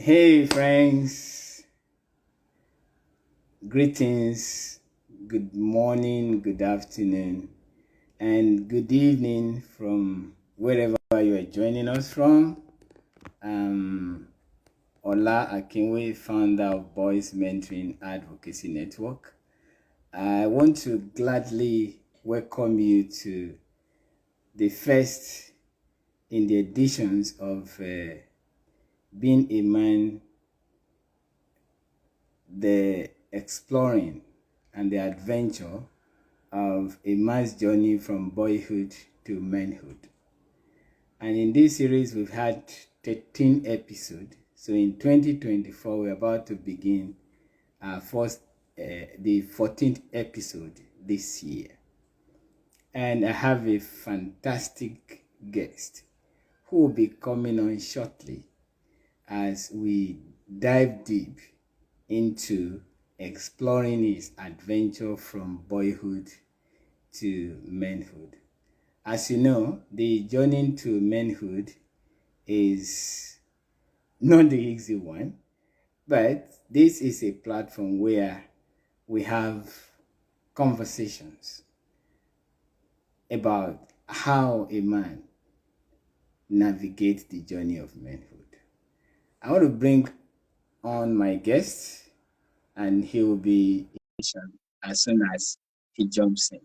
Hey friends, greetings, good morning, good afternoon, and good evening from wherever you are joining us from. Um, Ola Akinwe, founder of Boys Mentoring Advocacy Network. I want to gladly welcome you to the first in the editions of Being a Man, the exploring and the adventure of a man's journey from boyhood to manhood. And in this series, we've had 13 episodes. So in 2024, we're about to begin our the 14th episode this year. And I have a fantastic guest who will be coming on shortly as we dive deep into exploring his adventure from boyhood to manhood. As you know, the journey to manhood is not the easy one, but this is a platform where we have conversations about how a man navigates the journey of manhood. I want to bring on my guest, and he will be as soon as he jumps in.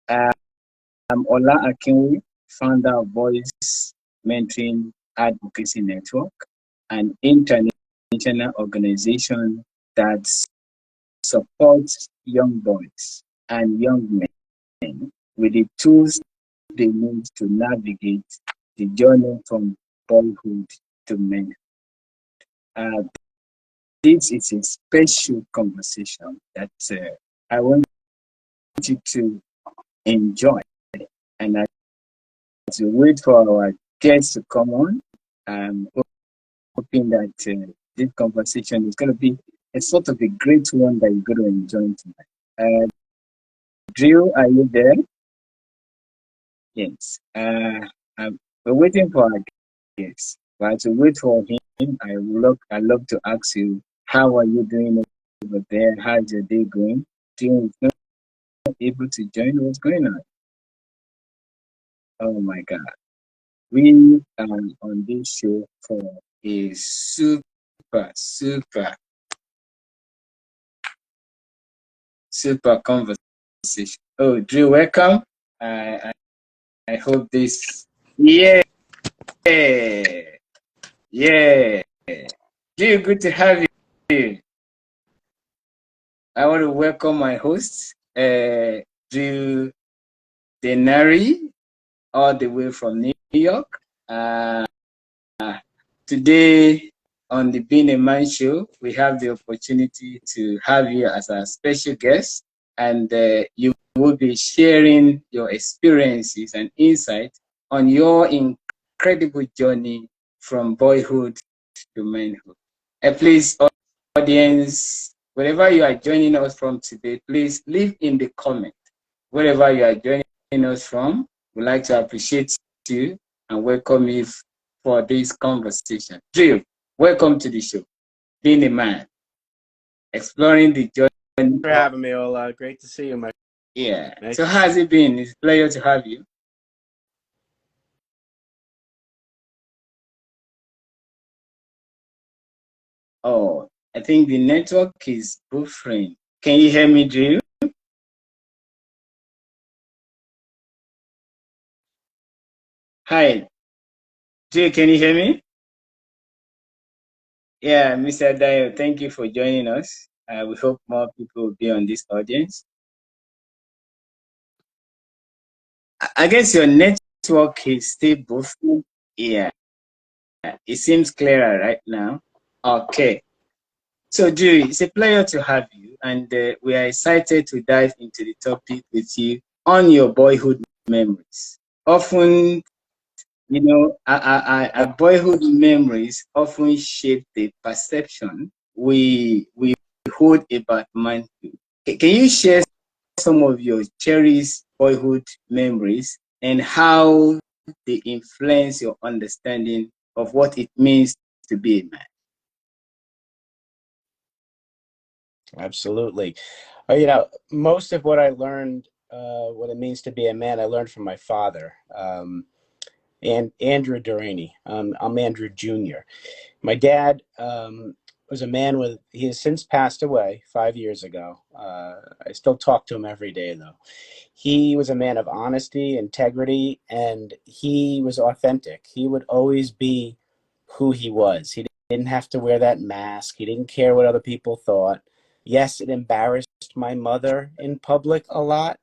I'm Ola Akinwe, founder of Voice Mentoring Advocacy Network, an international organization that supports young boys and young men with the tools they need to navigate the journey from boyhood to manhood. Uh, this is a special conversation that I want you to enjoy. And as we wait for our guests to come on, I'm hoping that this conversation is going to be a sort of a great one that you're going to enjoy tonight. Drew, are you there? Yes. We're waiting for our guests. But to wait for him, I love to ask you, how are you doing over there? How's your day going? Drew is not able to join. What's going on? Oh my God. We are on this show for a super conversation. Oh, Drew, welcome. I hope this. Yeah, yeah. Drew, good to have you. I want to welcome my host, Drew Deraney, all the way from New York. Today on the Being a Man show, we have the opportunity to have you as our special guest, and you will be sharing your experiences and insights on your incredible journey from boyhood to manhood. And please, audience, wherever you are joining us from today, please leave in the comment wherever you are joining us from. We'd like to appreciate you and welcome you for this conversation. Drew, welcome to the show. Being a Man, exploring the journey. Thanks for having me, Ola. Great to see you, my. Yeah. Nice. So how's it been? It's a pleasure to have you. Oh, I think the network is buffering. Can you hear me, Drew? Hi. Drew, can you hear me? Yeah, Mr. Dio, thank you for joining us. We hope more people will be on this audience. I guess your network is still buffering. Yeah, it seems clearer right now. Okay. So, Drew, it's a pleasure to have you, and we are excited to dive into the topic with you on your boyhood memories. Often, you know, our boyhood memories often shape the perception we hold about manhood. Can you share some of your cherished boyhood memories and how they influence your understanding of what it means to be a man? Absolutely. Most of what I learned, what it means to be a man, I learned from my father, and Andrew Deraney. I'm Andrew Jr. My dad was a man he has since passed away 5 years ago. I still talk to him every day, though. He was a man of honesty, integrity, and he was authentic. He would always be who he was. He didn't have to wear that mask. He didn't care what other people thought. Yes, it embarrassed my mother in public a lot,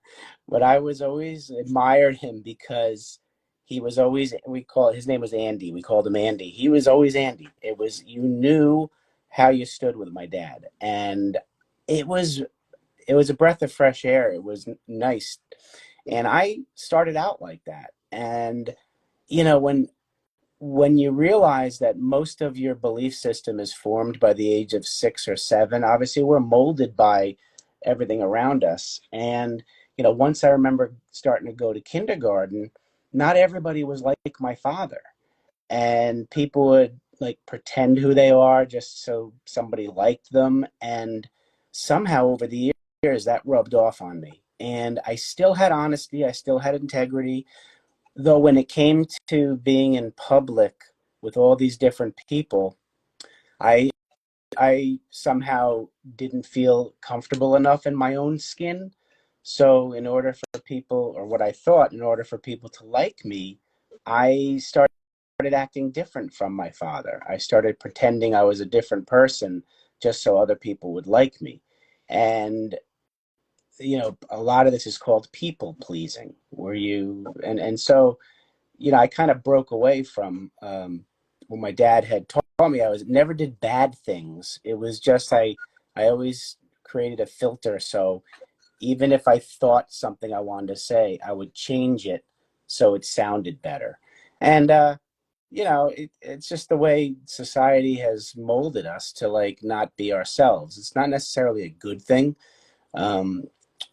but I was always admired him because he was always, his name was Andy. We called him Andy. He was always Andy. You knew how you stood with my dad. And it was, it was a breath of fresh air. It was nice. And I started out like that. And, you know, when you realize that most of your belief system is formed by the age of 6 or 7, obviously we're molded by everything around us. And, once I remember starting to go to kindergarten, not everybody was like my father. And people would like pretend who they are just so somebody liked them. And somehow over the years that rubbed off on me. And I still had honesty, I still had integrity, though when it came to being in public with all these different people, I I somehow didn't feel comfortable enough in my own skin. So in order for people, or what I thought, in order for people to like me, I started acting different from my father. I started pretending I was a different person just so other people would like me. And a lot of this is called people pleasing, where and so I kind of broke away from what my dad had taught me. I was never did bad things. It was just I always created a filter. So even if I thought something I wanted to say, I would change it so it sounded better. And it's just the way society has molded us to like not be ourselves. It's not necessarily a good thing. Um,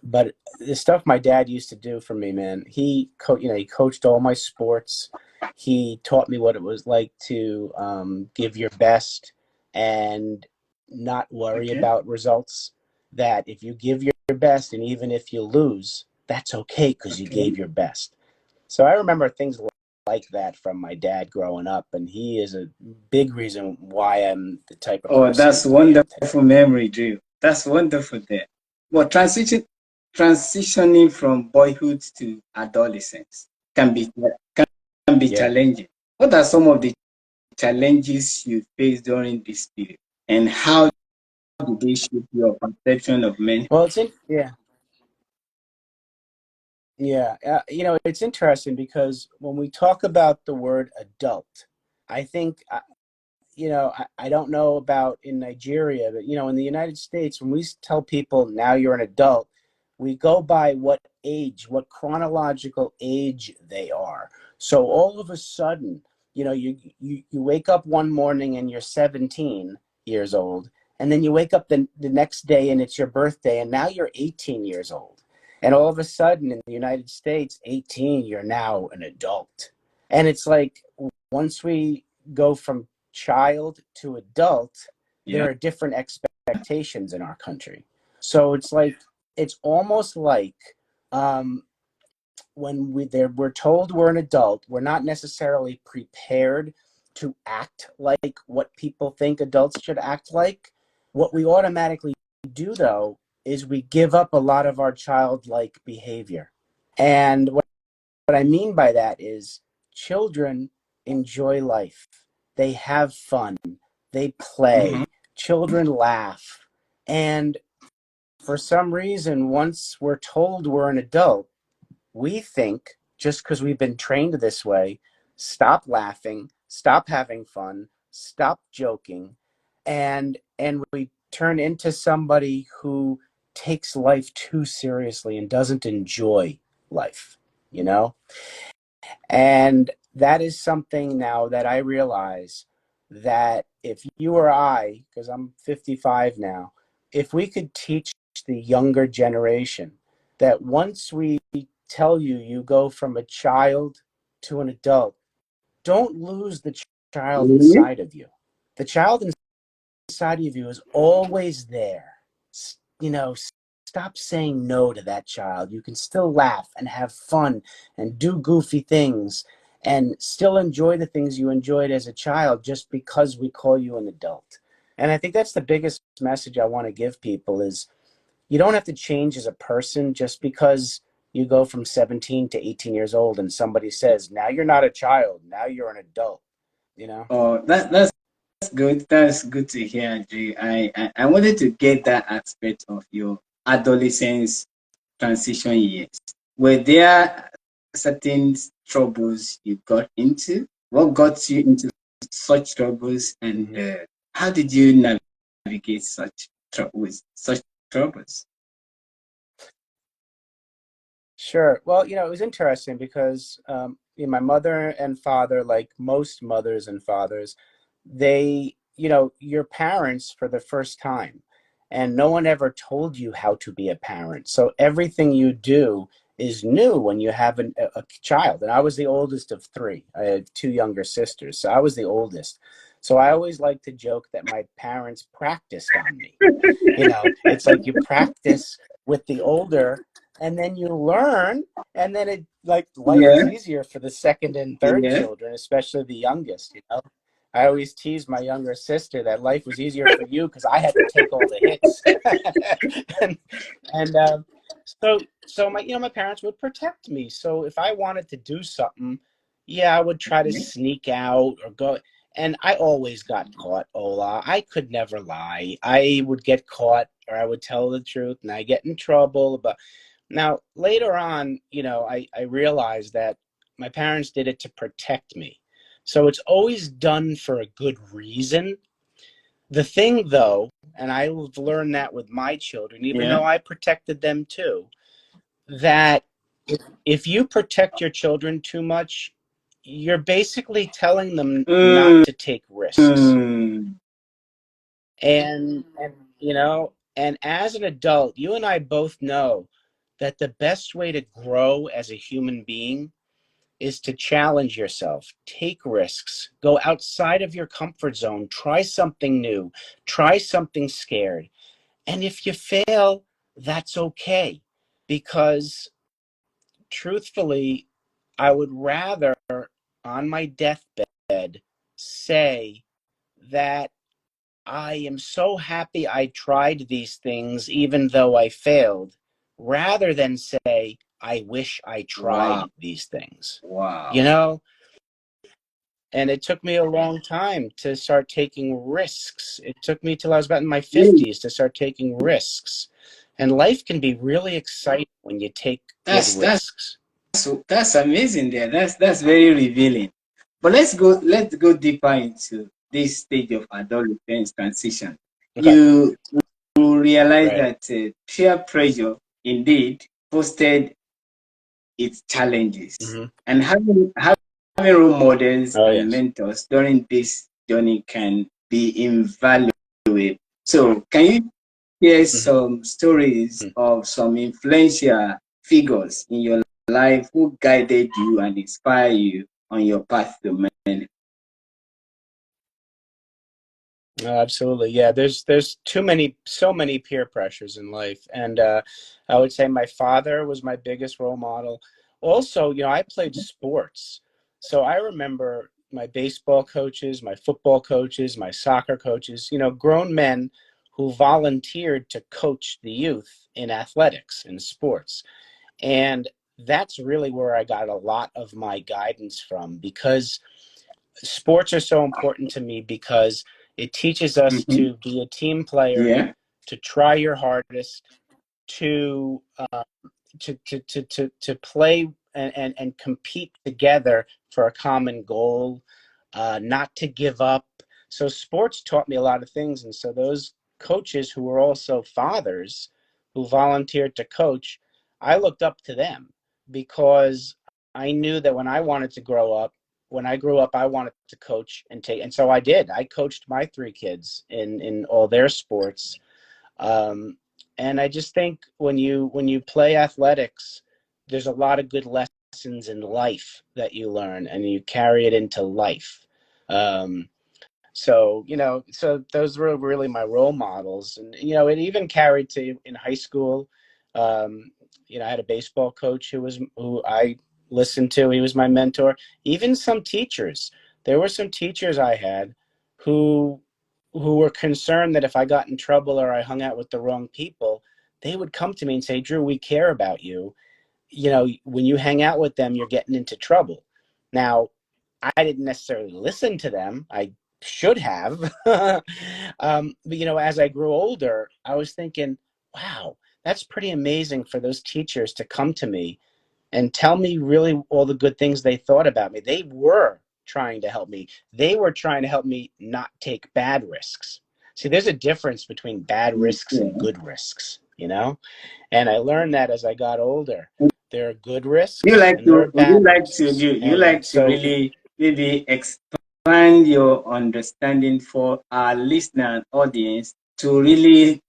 but the stuff my dad used to do for me, man, he coached all my sports. He taught me what it was like to give your best and not worry Okay. about results. That if you give your best and even if you lose, that's okay because you Okay. gave your best. So I remember things like that from my dad growing up, and he is a big reason why I'm the type of Oh, that's person I am today. wonderful memory, Drew. That's wonderful there. But transitioning from boyhood to adolescence can be can be Yeah. challenging. What are some of the challenges you faced during this period, and how did they shape your perception of men? Well, yeah. Yeah, it's interesting because when we talk about the word adult, I think, I don't know about in Nigeria, but, in the United States, when we tell people now you're an adult, we go by what chronological age they are. So all of a sudden, you wake up one morning and you're 17 years old, and then you wake up the next day and it's your birthday, and now you're 18 years old. And all of a sudden in the United States, 18, you're now an adult. And it's like once we go from child to adult, Yeah. there are different expectations in our country. So it's almost like um, when we're told we're an adult, we're not necessarily prepared to act like what people think adults should act like. What we automatically do, though, is we give up a lot of our childlike behavior. And what I mean by that is children enjoy life. They have fun. They Mm-hmm. play. Children laugh. And for some reason, once we're told we're an adult, we think just because we've been trained this way, stop laughing, stop having fun, stop joking, and we turn into somebody who takes life too seriously and doesn't enjoy life, you know? And that is something now that I realize that if you or I, because I'm 55 now, if we could teach the younger generation that once we tell you you go from a child to an adult, don't lose the child Really? inside of you. The child inside of you is always there. stop saying no to that child. You can still laugh and have fun and do goofy things and still enjoy the things you enjoyed as a child just because we call you an adult. And I think that's the biggest message I want to give people is you don't have to change as a person just because you go from 17 to 18 years old and somebody says, now you're not a child, now you're an adult, you know? Oh, that's good. That's good to hear, Andre. I wanted to get that aspect of your adolescence transition years. Were there certain troubles you got into? What got you into such troubles, and how did you navigate such troubles? Sure. Well, it was interesting because my mother and father, like most mothers and fathers, they, your parents for the first time, and no one ever told you how to be a parent. So everything you do is new when you have a child. And I was the oldest of three. I had two younger sisters, so I was the oldest. So I always like to joke that my parents practiced on me. It's like you practice with the older and then you learn, and then it like life is Yeah, easier for the second and third yeah. children, especially the youngest. I always tease my younger sister that life was easier for you because I had to take all the hits. and and so my parents would protect me. So if I wanted to do something, yeah, I would try to sneak out or go. And I always got caught, Ola. I could never lie. I would get caught or I would tell the truth and I get in trouble. But now later on, I realized that my parents did it to protect me. So it's always done for a good reason. The thing though, and I've learned that with my children, even Yeah. though I protected them too, that if you protect your children too much, you're basically telling them not Mm, to take risks. mm. And as an adult, you and I both know that the best way to grow as a human being is to challenge yourself, take risks, go outside of your comfort zone, try something new, try something scared. And if you fail, that's okay. Because truthfully, I would rather on my deathbed say that I am so happy I tried these things even though I failed, rather than say, I wish I Wow, tried these things. You wow. know? And it took me a long time to start taking risks. It took me till I was about in my Really, 50s to start taking risks. And life can be really exciting when you take good that's that's risks. that's amazing there. That's very revealing. But let's go deeper into this stage of adolescence transition. Okay. You realize Right. that peer pressure indeed posted its challenges, Hmm. and having role models Oh, and yes. mentors during this journey can be invaluable. So, can you share Hmm. some stories of some influential figures in your life who guided you and inspired you on your path to men? Absolutely. Yeah, there's so many peer pressures in life. And I would say my father was my biggest role model. Also, I played sports. So I remember my baseball coaches, my football coaches, my soccer coaches, grown men who volunteered to coach the youth in athletics and sports. And that's really where I got a lot of my guidance from, because sports are so important to me because it teaches us Mm-hmm. to be a team player, Yeah. to try your hardest, to to play and compete together for a common goal, not to give up. So sports taught me a lot of things, and so those coaches who were also fathers who volunteered to coach, I looked up to them because I knew that when I grew up, I wanted to coach and so I did. I coached my three kids in all their sports. um, and I just think when you play athletics, there's a lot of good lessons in life that you learn, and you carry it into life. Um, So, so those were really my role models. And, it even carried to in high school. Um, I had a baseball coach who I listened to. He was my mentor. Even some teachers. There were some teachers I had who were concerned that if I got in trouble or I hung out with the wrong people, they would come to me and say, "Drew, we care about you. When you hang out with them, you're getting into trouble." Now, I didn't necessarily listen to them. I should have. But, as I grew older, I was thinking, wow, that's pretty amazing for those teachers to come to me and tell me really all the good things they thought about me. They were trying to help me. They were trying to help me not take bad risks. See, there's a difference between bad risks and Yeah. good risks. And I learned that as I got older. There are good You risks like and there to are would you bad like to risks. do you And like to so, really maybe expand your understanding for our listener and audience to really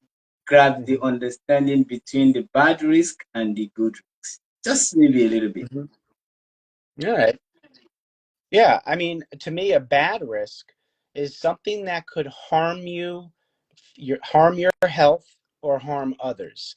grab the mhm, understanding between the bad risk and the good risks? Just maybe a little bit. mhm. All right. Yeah, I mean, to me, a bad risk is something that could harm your health or harm others.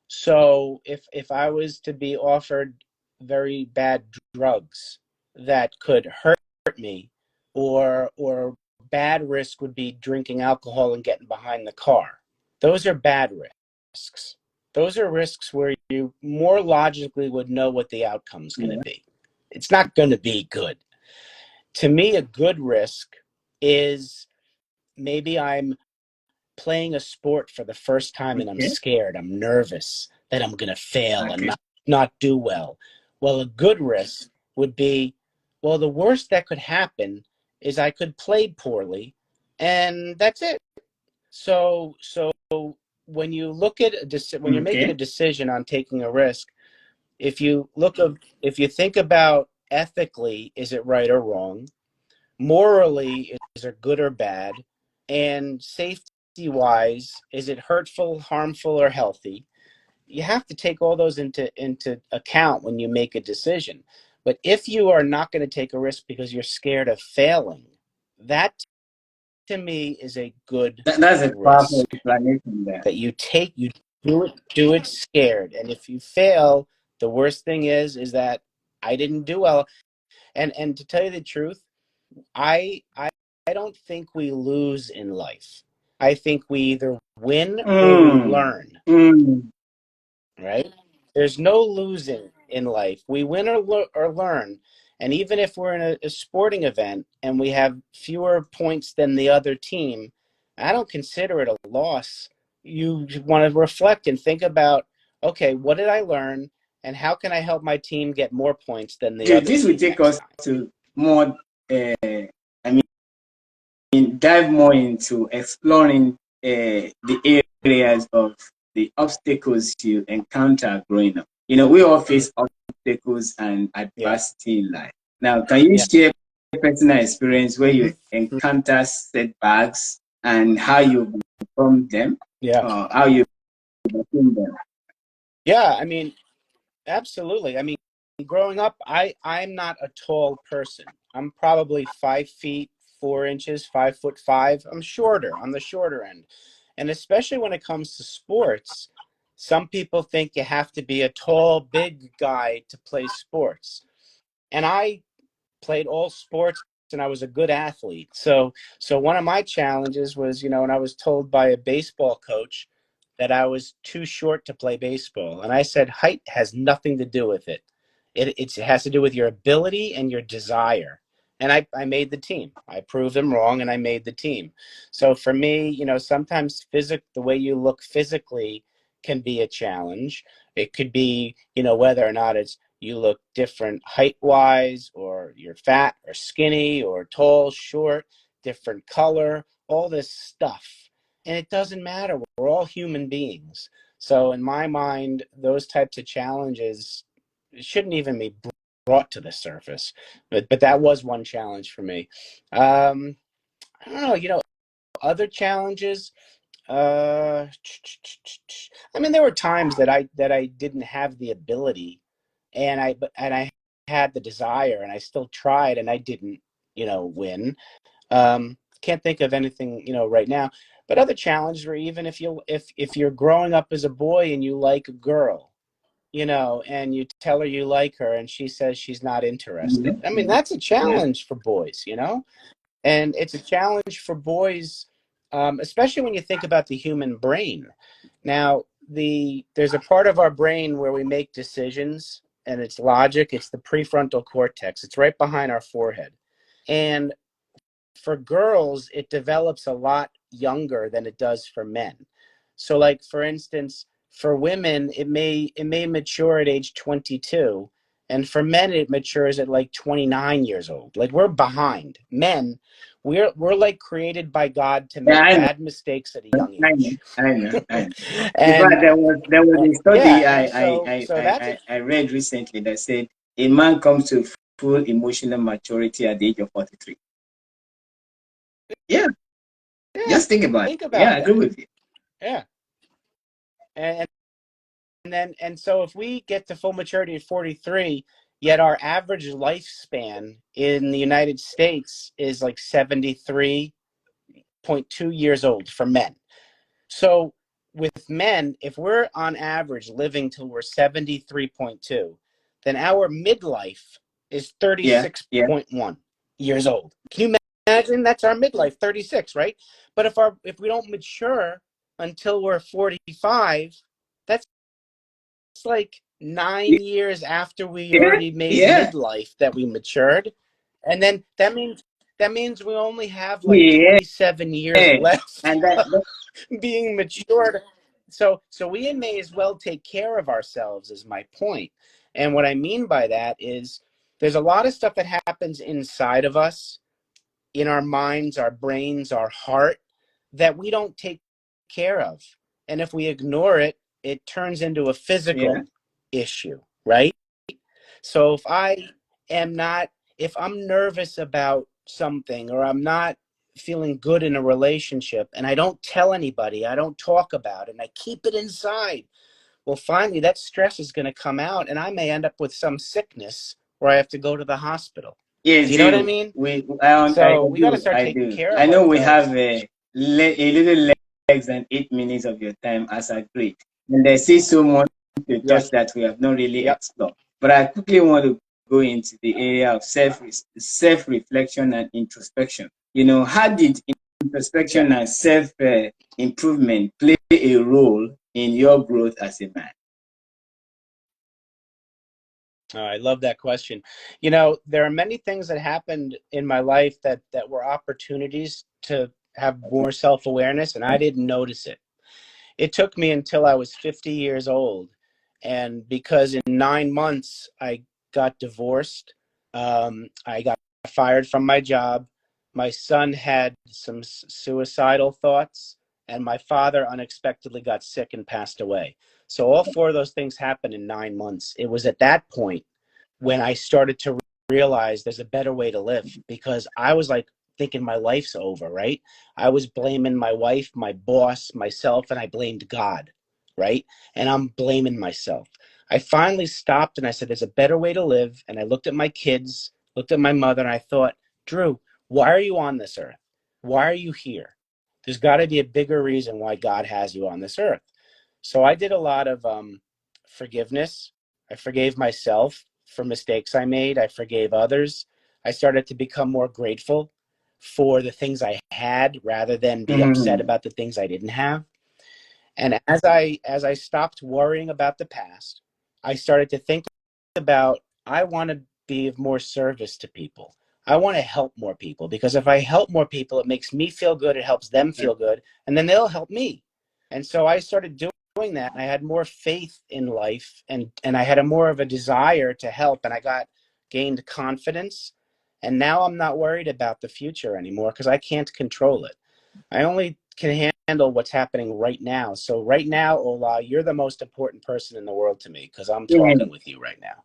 So if I was to be offered very bad drugs that could hurt me, or bad risk would be drinking alcohol and getting behind the car. Those are bad risks. Those are risks where you more logically would know what the outcome's going to Yeah. be. It's not going to be good. To me, a good risk is maybe I'm playing a sport for the first time and I'm Okay. scared, I'm nervous that I'm going to fail and Okay. not do well. Well, a good risk would be, well, the worst that could happen is I could play poorly and that's it. So when you look at when you're making a Okay. decision on taking a risk, if you look of if you think about ethically, is it right or wrong? Morally, is it good or bad? And safety wise, is it hurtful, harmful, or healthy? You have to take all those into account when you make a decision. But if you are not going to take a risk because you're scared of failing, that to me is a good That's a powerful risk explanation there. that you do it scared. And if you fail, the worst thing is that I didn't do well. And to tell you the truth, I I I don't think we lose in life. I think we either win or we Mm. learn, Mm. right? There's no losing in life. We win or learn. And even if we're in a sporting event and we have fewer points than the other team, I don't consider it a loss. You want to reflect and think about, okay, what did I learn and how can I help my team get more points than the Dude, other this will team take next us time? to more I dive more into exploring the areas of the obstacles you encounter growing up. We all Mhm. face obstacles and Yeah. adversity in life. Now, can you Yeah. share a personal experience where you Hmm. encounter setbacks and how you overcome them, Yeah. or how you overcome them? Yeah. I mean, absolutely. I mean, growing up, I'm not a tall person. I'm probably 5 feet 4 inches, 5'5". I'm shorter, on the shorter end. And especially when it comes to sports, some people think you have to be a tall, big guy to play sports. And I played all sports and I was a good athlete. So one of my challenges was, when I was told by a baseball coach that I was too short to play baseball. And I said, height has nothing to do with it. It has to do with your ability and your desire. And I made the team. I proved them wrong and I made the team. So for me, sometimes the way you look physically can be a challenge. It could be, whether or not it's you look different height wise, or you're fat or skinny or tall, short, different color, all this stuff. And it doesn't matter. We're all human beings. So, in my mind, those types of challenges shouldn't even be brought to the surface. But that was one challenge for me. I don't know, other challenges. Uh, I mean, there were times that I didn't have the ability, and I had the desire, and I still tried, and I didn't, win. can't think of anything, right now. But other challenges were, even if you're growing up as a boy and you like a girl, and you tell her you like her and she says she's not Yeah, interested. I mean, yeah, that's a yeah. challenge for boys, and it's a challenge for boys, especially when you think about the human brain. Now, there's a part of our brain where we make decisions, and it's logic. It's the prefrontal cortex. It's right behind our forehead. And for girls, it develops a lot younger than it does for men. So, like, for instance, for women, it may mature at age 22, and for men it matures at like 29 years old. Like, we're behind. Men, we're like created by God to Yeah, make I know, bad mistakes at a young I know, age. I know, I know. In and fact, there was a yeah, study and so that's a I read recently that said a man comes to full emotional maturity at the age of 43. Yeah, yeah, just think about it. think Yeah, about I agree that. with you. Yeah. And so if we get to full maturity at 43, yet our average lifespan in the United States is like 73.2 years old for men. So with men, if we're on average living till we're 73.2, then our midlife is Yeah, yeah. 36.1 years old. Can you imagine? That's our midlife, 36, right? But if we don't mature until we're 45, that's like 9 years after we Yeah, already made yeah, midlife that we matured. And then that means we only have like yeah. 27 years left And that being matured. So we may as well take care of ourselves, is my point. And what I mean by that is there's a lot of stuff that happens inside of us, in our minds, our brains, our heart, that we don't take care of. And if we ignore it, it turns into a yeah, physical issue, right? So am not, if I'm nervous about something, or I'm not feeling good in a relationship and I don't tell anybody, I don't talk about it, and I keep it inside, well, finally that stress is going to come out and I may end up with some sickness where I have to go to the hospital. Do yes, you know what I do. mean? I So we got to do, start I taking do. care I of know we ourselves. have a little less than 8 minutes of your time as agreed, and there's still so much to Yep. touch that we have not really Yep. explored. But I quickly want to go into the area of self reflection and introspection. How did Yeah. introspection and self improvement play a role in your growth as a man? I love that question. There are many things that happened in my life that were opportunities to have more self-awareness, and I didn't notice it. It took me until I was 50 years old. And because in 9 months I got divorced, I got fired from my job. My son had some suicidal thoughts, and my father unexpectedly got sick and passed away. So all four of those things happened in 9 months. It was at that point when I started to realize there's a better way to live, because I was like thinking my life's over, right? I was blaming my wife, my boss, myself, and I blamed God, right? And I'm blaming myself. I finally stopped and I said, there's a better way to live. And I looked at my kids, looked at my mother, and I thought, Drew, why are you on this earth? Why are you here? There's got to be a bigger reason why God has you on this earth. So I did a lot of forgiveness. I forgave myself for mistakes I made. I forgave others. I started to become more grateful for the things I had rather than be upset Mhm. about the things I didn't have. And as I stopped worrying about the past, I started to think about, I want to be of more service to people. I want to help more people, because if I help more people, it makes me feel good, it helps them feel good, and then they'll help me. And so I started doing that, and I had more faith in life, and I had a more of a desire to help, and I gained confidence. And now I'm not worried about the future anymore because I can't control it. I only can handle what's happening right now. So right now, Ola, you're the most important person in the world to me because I'm Yeah. talking with you right now.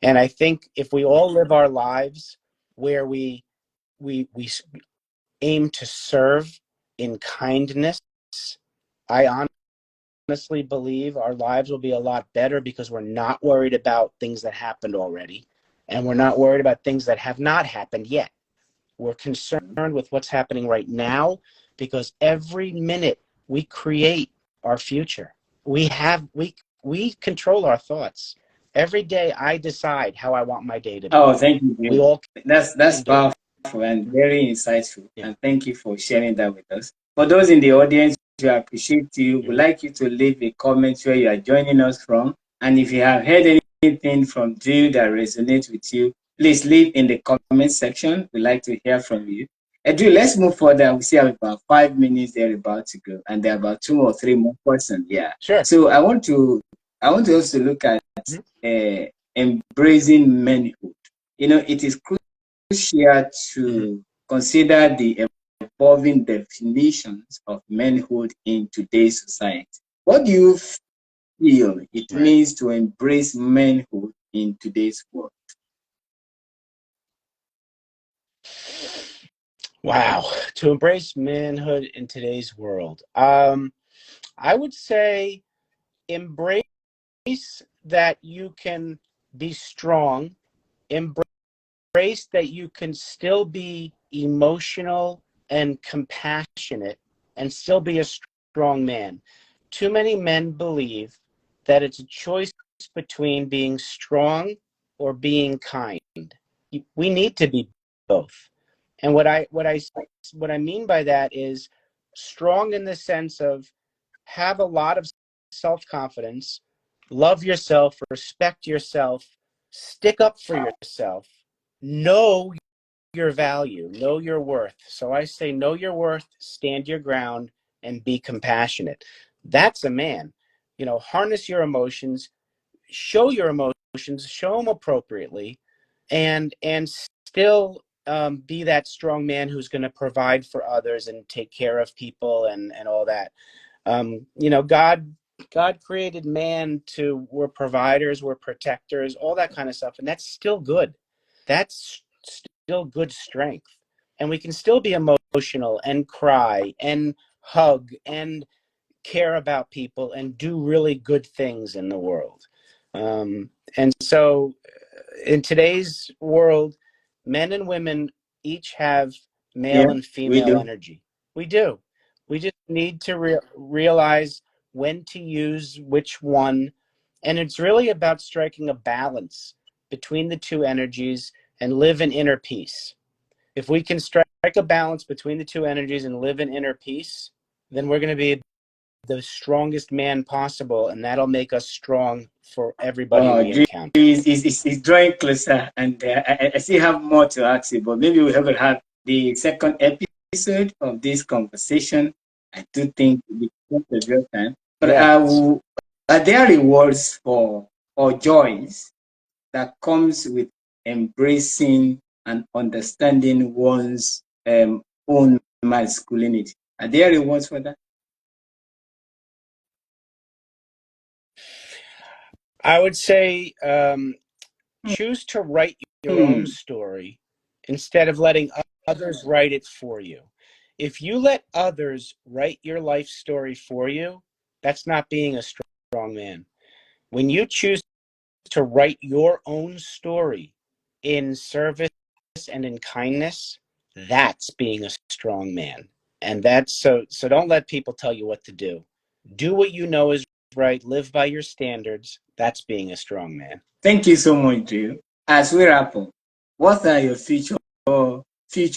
And I think if we all live our lives where we aim to serve in kindness, I honestly believe our lives will be a lot better, because we're not worried about things that happened already, and we're not worried about things that have not happened yet. We're concerned with what's happening right now, because every minute we create our future. We control our thoughts. Every day I decide how I want my day to be. Oh, thank you. We Bill. all That's can do it. powerful and very insightful. Yeah. And thank you for sharing that with us. For those in the audience, we appreciate you. We'd Mhm. like you to leave a comment where you are joining us from. And if you have heard anything from Drew that resonates with you, please leave in the comment section. We'd like to hear from you. Drew, let's move further. We still have about 5 minutes there about to go, and there are about 2 or 3 more questions. Yeah. Sure. So I want to also look at Mhm. embracing manhood. It is crucial Mhm. to consider the evolving definitions of manhood in today's society. What do you feel it Right. means to embrace manhood in today's world? Wow. To embrace manhood in today's world. I would say embrace that you can be strong, embrace that you can still be emotional and compassionate and still be a strong man. Too many men believe that it's a choice between being strong or being kind. We need to be both. And what I mean by that is strong in the sense of have a lot of self-confidence, love yourself, respect yourself, stick up for yourself, know your value, know your worth. So I say know your worth, stand your ground, and be compassionate. That's a man. Harness your emotions, show your emotions, show them appropriately, and still be that strong man who's going to provide for others and take care of people and all that. God created man to we're providers, we're protectors, all that kind of stuff, and that's still good. That's still good strength, and we can still be emotional and cry and hug and care about people and do really good things in the world. And so in today's world, men and women each have Yeah, male and we female do. energy. We do. We just need to realize when to use which one. And it's really about striking a balance between the two energies and live in inner peace. If we can strike a balance between the two energies and live in inner peace, then we're going to be the strongest man possible, and that'll make us strong for everybody Wow, we Drew encounter. is drawing closer, and I still have more to ask you, but maybe we will have the second episode of this conversation. I do think because of your time, but Yes. are there rewards for or joys that comes with embracing and understanding one's own masculinity? Are there rewards for that? I would say choose to write your own Hmm. story instead of letting others write it for you. If you let others write your life story for you, that's not being a strong man. When you choose to write your own story in service and in kindness, that's being a strong man. And that's so don't let people tell you what to do. Do what you know is right, live by your standards. That's being a strong man. Thank you so much, Drew. As we wrap up, what are your future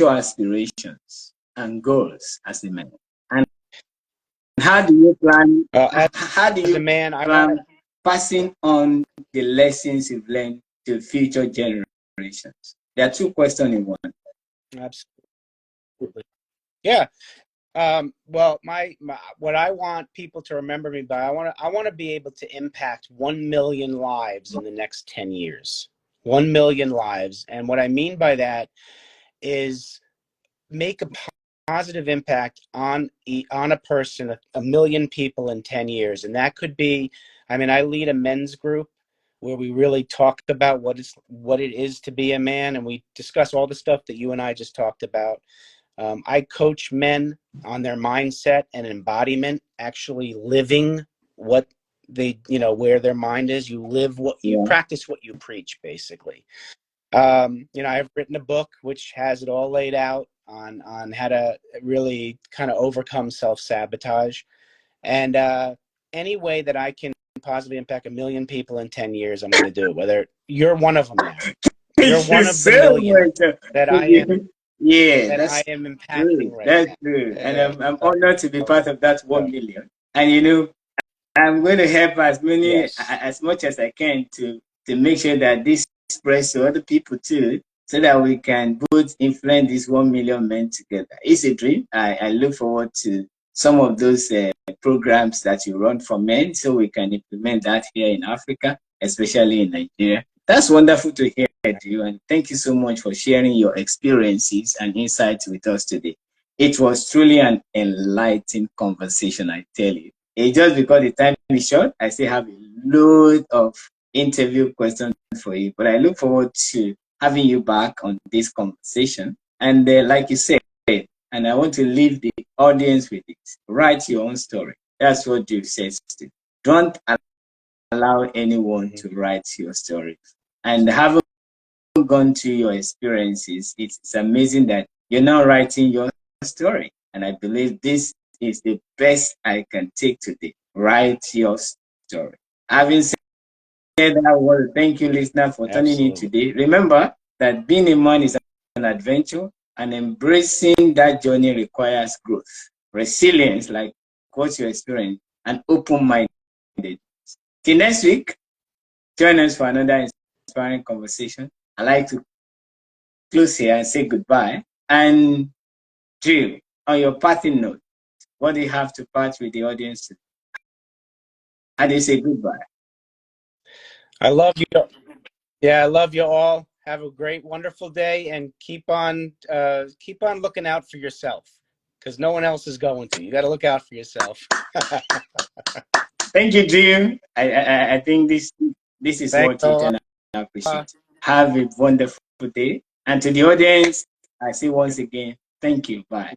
aspirations and goals as a man? And how do you plan As, how do as a you man, I want plan passing on the lessons you've learned to future generations? There are two questions in one. to absolutely, yeah. Well, my what I want people to remember me by, I want to be able to impact 1 million lives in the next 10 years. 1 million lives, and what I mean by that is make a positive impact on a person, a million people in 10 years. And that could be, I mean, I lead a men's group where we really talk about what it is to be a man, and we discuss all the stuff that you and I just talked about. I coach men on their mindset and embodiment, actually living what where their mind is. You live what you Yeah. practice, what you preach, basically. I've written a book which has it all laid out on how to really kind of overcome self-sabotage. And any way that I can positively impact 1 million people in 10 years, I'm going to do it. Whether you're one of them now, you're Thank you one of the so million much. that I am Yeah, that I that's am impacting true. right That's now. true. And Uh, I'm so, honored to be part of that so, 1 million. And I'm going to help yes. as much as I can to make sure that this spreads to other people too, so that we can both influence these 1 million men together. It's a dream. I look forward to some of those programs that you run for men, so we can implement that here in Africa, especially in Nigeria. That's wonderful to hear, you, and thank you so much for sharing your experiences and insights with us today. It was truly an enlightening conversation, I tell you. Just because the time is short, I still have a load of interview questions for you. But I look forward to having you back on this conversation. And like you said, and I want to leave the audience with it. Write your own story. That's what you said. Don't allow anyone to write your story. And having gone through your experiences, it's amazing that you're now writing your story. And I believe this is the best I can take today. Write your story. Having said that, I want to thank you, listener, for tuning in Absolutely. today. Remember that being a man is an adventure, and embracing that journey requires growth, resilience, like what you experience, and open-minded. Till next week, join us for another inspiring conversation. I like to close here and say goodbye. And Drew, on your parting note, what do you have to part with the audience? How do you say goodbye? I love you. Yeah, I love you all. Have a great, wonderful day, and keep on looking out for yourself, because no one else is going to. You got to look out for yourself. Thank you, Drew. I think this is Thanks worth a it, lot. and I appreciate it. Have a wonderful day. And to the audience, I say once again, thank you. Bye.